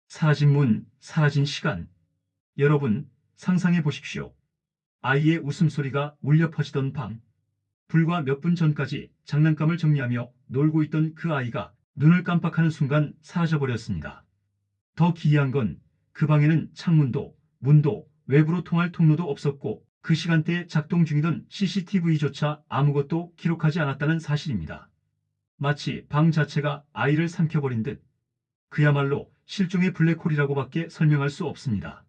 사라진 문, 사라진 시간. 여러분, 상상해 보십시오. 아이의 웃음소리가 울려 퍼지던 밤. 불과 몇 분 전까지 장난감을 정리하며 놀고 있던 그 아이가 눈을 깜빡하는 순간 사라져버렸습니다. 더 기이한 건 그 방에는 창문도, 문도, 외부로 통할 통로도 없었고 그 시간대에 작동 중이던 CCTV조차 아무것도 기록하지 않았다는 사실입니다. 마치 방 자체가 아이를 삼켜버린 듯. 그야말로 실종의 블랙홀이라고밖에 설명할 수 없습니다.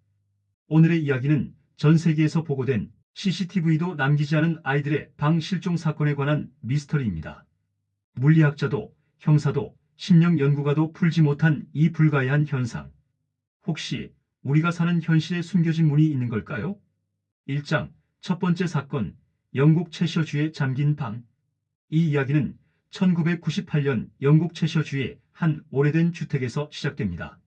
오늘의 이야기는 전 세계에서 보고된 CCTV도 남기지 않은 아이들의 방 실종 사건에 관한 미스터리입니다. 물리학자도 형사도 심령 연구가도 풀지 못한 이 불가해한 현상. 혹시 우리가 사는 현실에 숨겨진 문이 있는 걸까요? 1장 첫 번째 사건, 영국 채셔주에 잠긴 방. 이 이야기는 1998년 영국 채셔주의 한 오래된 주택에서 시작됩니다.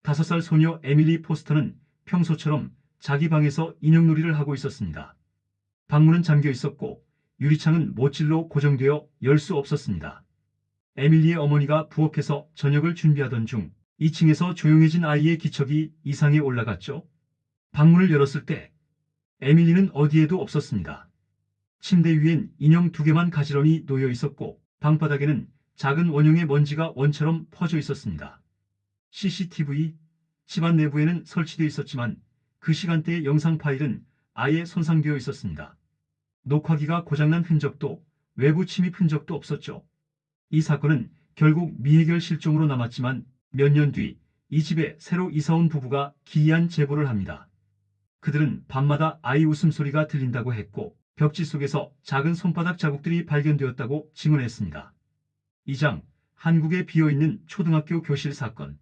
5살 소녀 에밀리 포스터는 평소처럼 자기 방에서 인형놀이를 하고 있었습니다. 방문은 잠겨 있었고 유리창은 못질로 고정되어 열 수 없었습니다. 에밀리의 어머니가 부엌에서 저녁을 준비하던 중 2층에서 조용해진 아이의 기척이 이상에 올라갔죠. 방문을 열었을 때 에밀리는 어디에도 없었습니다. 침대 위엔 인형 2개만 가지런히 놓여 있었고 방바닥에는 작은 원형의 먼지가 원처럼 퍼져 있었습니다. CCTV, 집안 내부에는 설치되어 있었지만 그 시간대의 영상 파일은 아예 손상되어 있었습니다. 녹화기가 고장난 흔적도 외부 침입 흔적도 없었죠. 이 사건은 결국 미해결 실종으로 남았지만 몇 년 뒤 이 집에 새로 이사온 부부가 기이한 제보를 합니다. 그들은 밤마다 아이 웃음소리가 들린다고 했고 벽지 속에서 작은 손바닥 자국들이 발견되었다고 증언했습니다. 2장 한국에 비어있는 초등학교 교실 사건.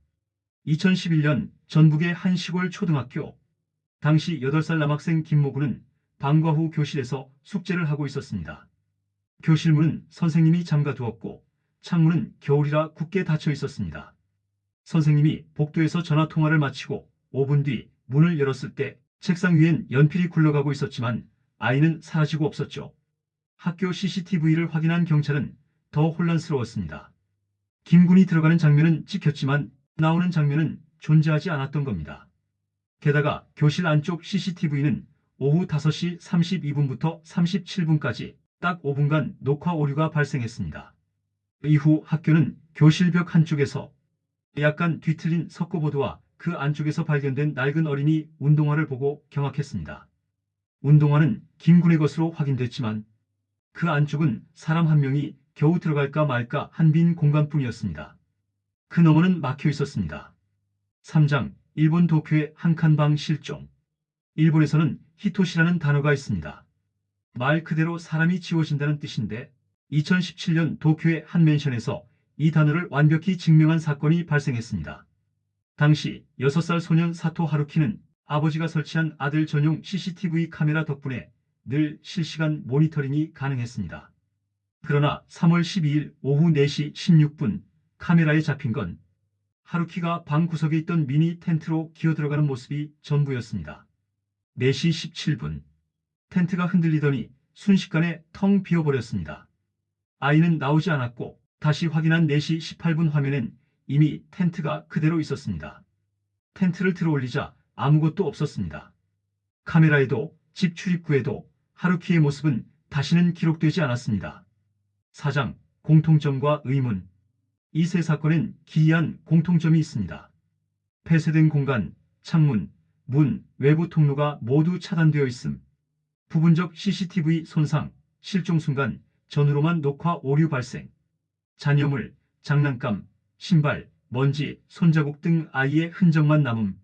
2011년 전북의 한 시골 초등학교. 당시 8살 남학생 김모구는 방과 후 교실에서 숙제를 하고 있었습니다. 교실 문은 선생님이 잠가두었고 창문은 겨울이라 굳게 닫혀 있었습니다. 선생님이 복도에서 전화통화를 마치고 5분 뒤 문을 열었을 때 책상 위엔 연필이 굴러가고 있었지만 아이는 사라지고 없었죠. 학교 CCTV를 확인한 경찰은 더 혼란스러웠습니다. 김군이 들어가는 장면은 찍혔지만 나오는 장면은 존재하지 않았던 겁니다. 게다가 교실 안쪽 CCTV는 오후 5시 32분부터 37분까지 딱 5분간 녹화 오류가 발생했습니다. 이후 학교는 교실 벽 한쪽에서 약간 뒤틀린 석고보드와 그 안쪽에서 발견된 낡은 어린이 운동화를 보고 경악했습니다. 운동화는 김군의 것으로 확인됐지만 그 안쪽은 사람 한 명이 겨우 들어갈까 말까 한 빈 공간뿐이었습니다. 그 너머는 막혀 있었습니다. 3장 일본 도쿄의 한 칸 방 실종. 일본에서는 히토시라는 단어가 있습니다. 말 그대로 사람이 지워진다는 뜻인데 2017년 도쿄의 한 맨션에서 이 단어를 완벽히 증명한 사건이 발생했습니다. 당시 6살 소년 사토 하루키는 아버지가 설치한 아들 전용 CCTV 카메라 덕분에 늘 실시간 모니터링이 가능했습니다. 그러나 3월 12일 오후 4시 16분 카메라에 잡힌 건 하루키가 방 구석에 있던 미니 텐트로 기어들어가는 모습이 전부였습니다. 4시 17분 텐트가 흔들리더니 순식간에 텅 비어버렸습니다. 아이는 나오지 않았고 다시 확인한 4시 18분 화면엔 이미 텐트가 그대로 있었습니다. 텐트를 들어올리자 아무것도 없었습니다. 카메라에도 집 출입구에도 하루키의 모습은 다시는 기록되지 않았습니다. 4장 공통점과 의문. 이 세 사건엔 기이한 공통점이 있습니다. 폐쇄된 공간, 창문, 문, 외부 통로가 모두 차단되어 있음. 부분적 CCTV 손상, 실종 순간 전후로만 녹화 오류 발생. 잔여물, 장난감, 신발, 먼지, 손자국 등 아이의 흔적만 남음.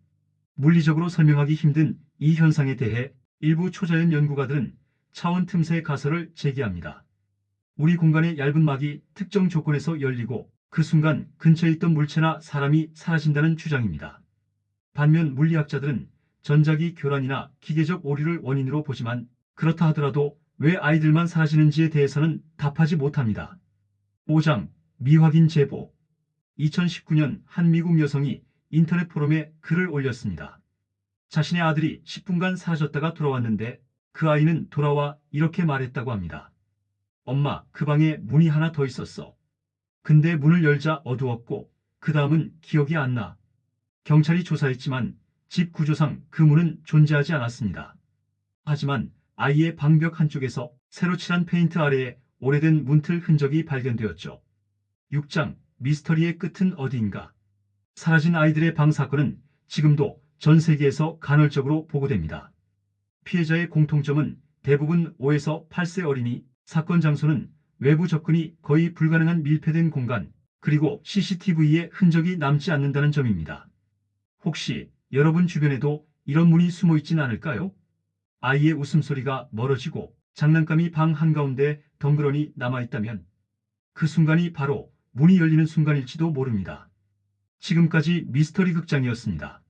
물리적으로 설명하기 힘든 이 현상에 대해 일부 초자연 연구가들은 차원 틈새 가설을 제기합니다. 우리 공간의 얇은 막이 특정 조건에서 열리고 그 순간 근처에 있던 물체나 사람이 사라진다는 주장입니다. 반면 물리학자들은 전자기 교란이나 기계적 오류를 원인으로 보지만 그렇다 하더라도 왜 아이들만 사라지는지에 대해서는 답하지 못합니다. 5장 미확인 제보. 2019년 한 미국 여성이 인터넷 포럼에 글을 올렸습니다. 자신의 아들이 10분간 사라졌다가 돌아왔는데 그 아이는 돌아와 이렇게 말했다고 합니다. 엄마, 그 방에 문이 하나 더 있었어. 근데 문을 열자 어두웠고 그 다음은 기억이 안 나. 경찰이 조사했지만 집 구조상 그 문은 존재하지 않았습니다. 하지만 아이의 방벽 한쪽에서 새로 칠한 페인트 아래에 오래된 문틀 흔적이 발견되었죠. 6장 미스터리의 끝은 어디인가? 사라진 아이들의 방 사건은 지금도 전 세계에서 간헐적으로 보고됩니다. 피해자의 공통점은 대부분 5에서 8세 어린이, 사건 장소는 외부 접근이 거의 불가능한 밀폐된 공간, 그리고 CCTV에 흔적이 남지 않는다는 점입니다. 혹시 여러분 주변에도 이런 문이 숨어 있진 않을까요? 아이의 웃음소리가 멀어지고 장난감이 방 한가운데 덩그러니 남아있다면 그 순간이 바로 문이 열리는 순간일지도 모릅니다. 지금까지 미스터리 극장이었습니다.